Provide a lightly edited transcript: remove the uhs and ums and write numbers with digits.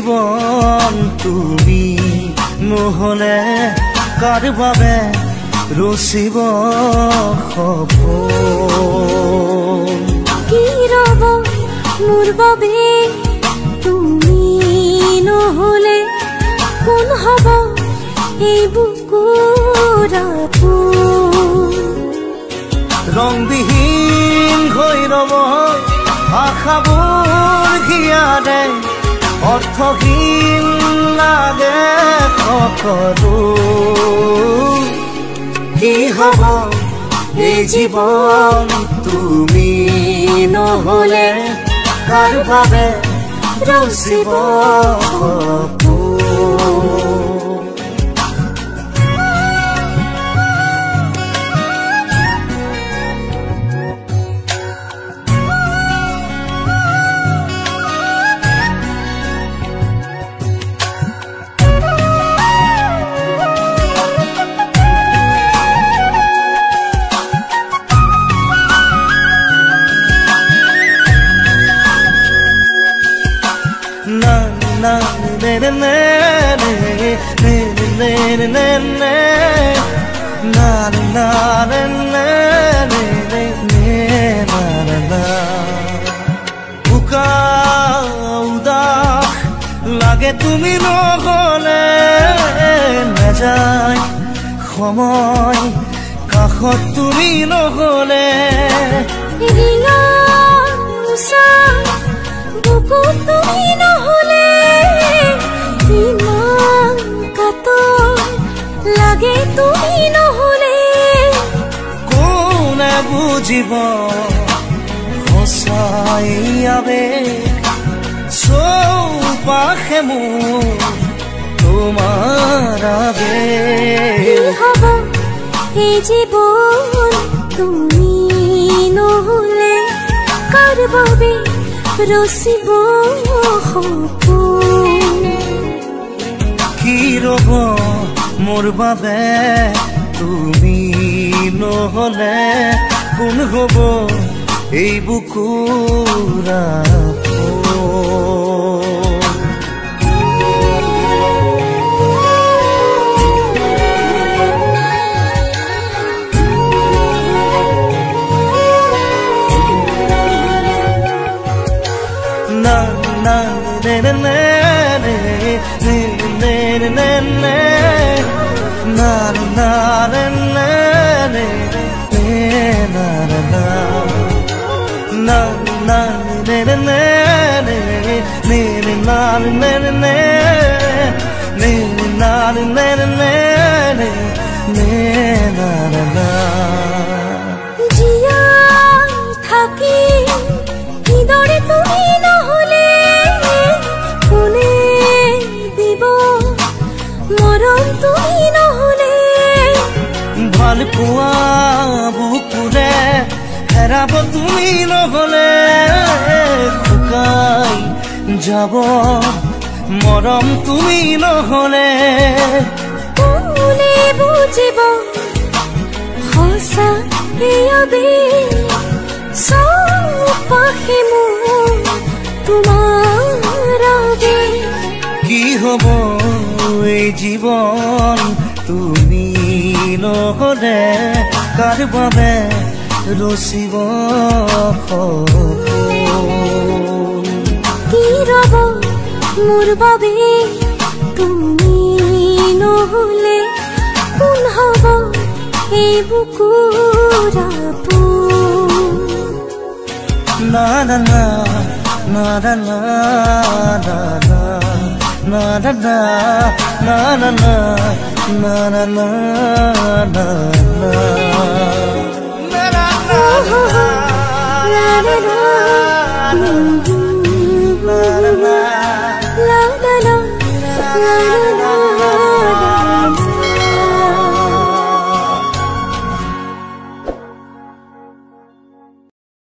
জীৱন তুমি নহলে কাৰ বাবে ৰচিব সপোন কি ৰব মোৰ বাবে তুমি নহলে কোন হব এই বুকুৰ আপোন ৰংবিহীন হৈ ৰব আশাবোৰ ঘিয়াৰে অৰ্থহীন লাগে সকলো কি হব এই জীৱন তুমি নহলে কাৰ বাবে ৰচিব সপোন লাগে তুমি নহলে নাযায় সময় কাষত তুমি নহলে তুমি নহলে ইমান কাতৰ লাগে তুমি নহলে কোনে বুজিব সঁচাই আবেগ চৌপাশে মোৰ তোমাৰ আবেগ হব এই জীৱন তুমি নহলে কাৰ বাবে ৰচিব সপোন কি ৰব মোৰ বাবে তুমি নহলে কোন হব এই বুকুৰ থাকি কিদৰে তুমি নহলে কোনে দিব মৰম তুমি নহলে ভাল পোৱা বুকুৰে হেৰাব তুমি নহলে শুকাই যাব মৰম তুমি নহলে কোনে বুজিব সঁচা চৌপাশে মোৰ তোমাৰ আবেগ কি হব এই জীৱন তুমি নহলে কাৰ বাবে ৰচিব সপোন কি ৰব মোৰ বাবে তুমি নহলে কোন হব এই বুকুৰ আপোন না না না না না না na na na na na na na na na na na na na